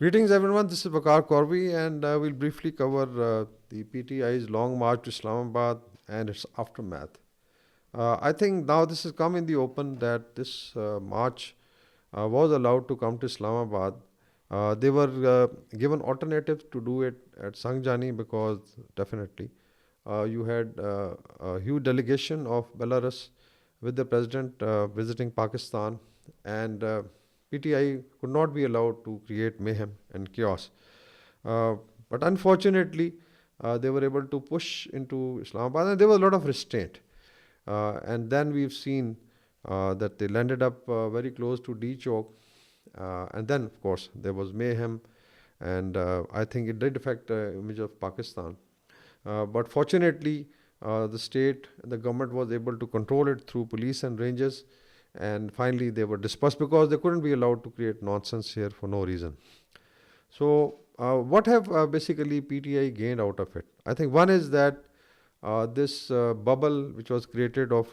Greetings everyone, this is Bakar Corby and we'll briefly cover the PTI's long march to Islamabad and its aftermath. I think now this has come in the open that this march was allowed to come to Islamabad. They were given alternatives to do it at Sangjani because definitely you had a huge delegation of Belarus with the president visiting Pakistan and PTI could not be allowed to create mayhem and chaos. Uh, but unfortunately, they were able to push into Islamabad and there was a lot of restraint. And then we've seen that they landed up very close to D Chowk. And then, of course, there was mayhem. And I think it did affect the image of Pakistan. But fortunately, the state, the government was able to control it through police and rangers. And finally, they were dispersed because they couldn't be allowed to create nonsense here for no reason. So, what have basically PTI gained out of it? I think one is that this bubble, which was created of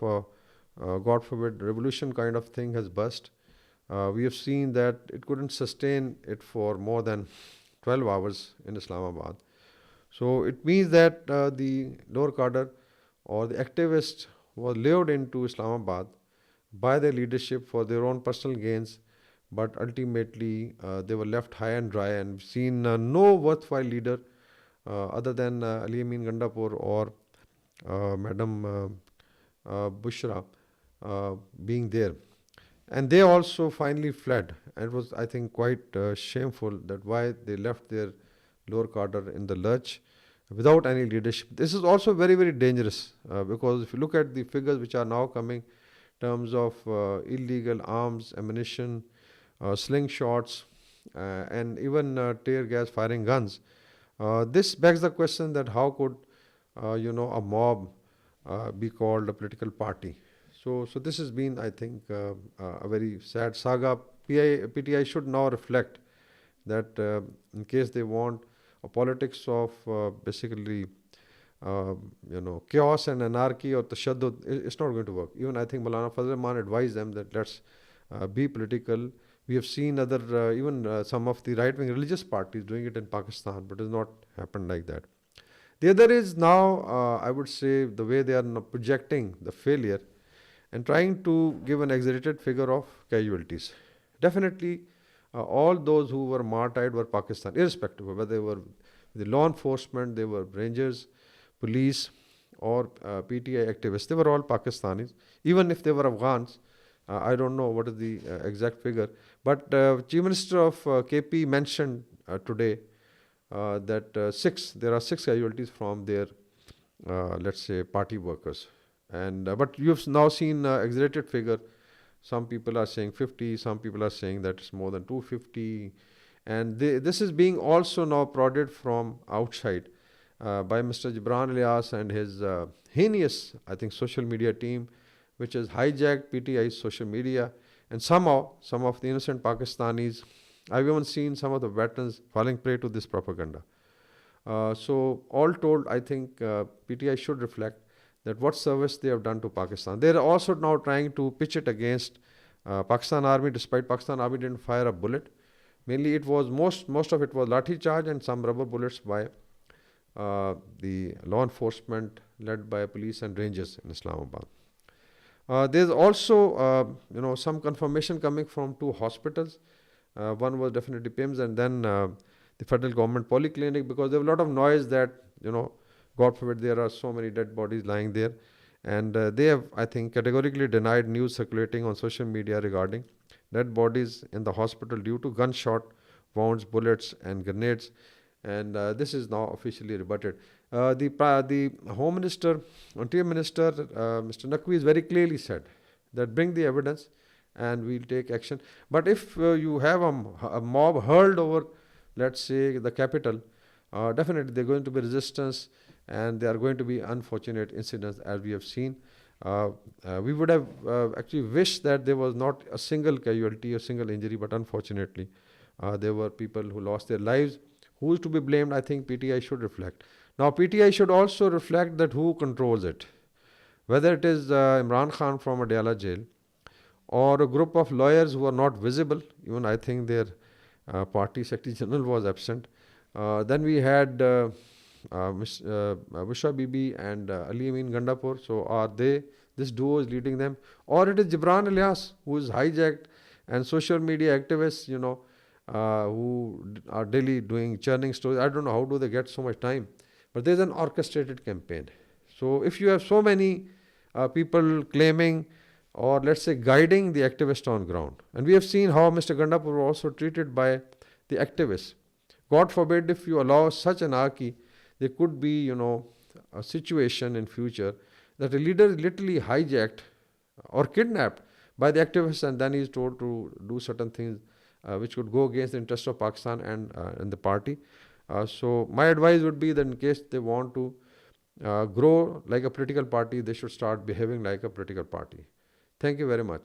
God forbid, revolution kind of thing, has burst. We have seen that it couldn't sustain it for more than 12 hours in Islamabad. So it means that the lower cadre or the activists were lured into Islamabad by their leadership for their own personal gains, but ultimately they were left high and dry and seen no worthwhile leader other than Ali Amin Gandapur or Madam Bushra being there. And they also finally fled. And it was, I think, quite shameful that why they left their lower cadre in the lurch without any leadership. This is also very, very dangerous because if you look at the figures which are now coming in terms of illegal arms, ammunition, slingshots, and even tear gas firing guns, this begs the question that how could a mob be called a political party? So this has been, I think, a very sad saga. PTI should now reflect that in case they want a politics of basically chaos and anarchy or tashaddud, it's not going to work. Even I think Maulana Fazl Rahman advised them that let's be political. We have seen other, even some of the right-wing religious parties doing it in Pakistan, but it has not happened like that. The other is now, I would say, the way they are now projecting the failure and trying to give an exaggerated figure of casualties. Definitely, all those who were martyred were Pakistan, irrespective of whether they were the law enforcement, they were rangers, police, or PTI activists. They were all Pakistanis. Even if they were Afghans, I don't know what is the exact figure. But Chief Minister of KP mentioned today that there are six casualties from their, let's say, party workers. And but you've now seen exaggerated figure. Some people are saying 50, some people are saying that it's more than 250. And this is being also now prodded from outside by Mr. Gibran Ilyas and his heinous, I think, social media team, which has hijacked PTI's social media. And somehow, some of the innocent Pakistanis, I've even seen some of the veterans falling prey to this propaganda. So, all told, I think PTI should reflect that what service they have done to Pakistan. They are also now trying to pitch it against Pakistan Army, despite Pakistan Army didn't fire a bullet. Mainly, it was most of it was lathi charge and some rubber bullets by the law enforcement led by police and rangers in Islamabad. There's also, some confirmation coming from two hospitals. One was definitely PIMS and then the federal government polyclinic because there was a lot of noise that, God forbid, there are so many dead bodies lying there. And they have, I think, categorically denied news circulating on social media regarding dead bodies in the hospital due to gunshot wounds, bullets, and grenades. And this is now officially rebutted. The Home Minister, Interior Minister, Mr. Naqvi, has very clearly said that bring the evidence and we'll take action. But if you have a mob hurled over, let's say, the capital, definitely there are going to be resistance and there are going to be unfortunate incidents as we have seen. We would have actually wished that there was not a single casualty, a single injury, but unfortunately there were people who lost their lives. Who is to be blamed? I think PTI should reflect. Now, PTI should also reflect that who controls it. Whether it is Imran Khan from Adiala jail or a group of lawyers who are not visible, even I think their Party Secretary General was absent. Then we had Busha Bibi and Ali Amin Gandapur. So are they, this duo is leading them? Or it is Gibran Ilyas who is hijacked, and social media activists, who are daily doing churning stories. I don't know how do they get so much time. But there's an orchestrated campaign. So if you have so many people claiming or let's say guiding the activists on ground, and we have seen how Mr. Gandapur was also treated by the activists. God forbid if you allow such anarchy, there could be, a situation in future that a leader is literally hijacked or kidnapped by the activists, and then he is told to do certain things which could go against the interest of Pakistan and the party. So my advice would be that in case they want to grow like a political party, they should start behaving like a political party. Thank you very much.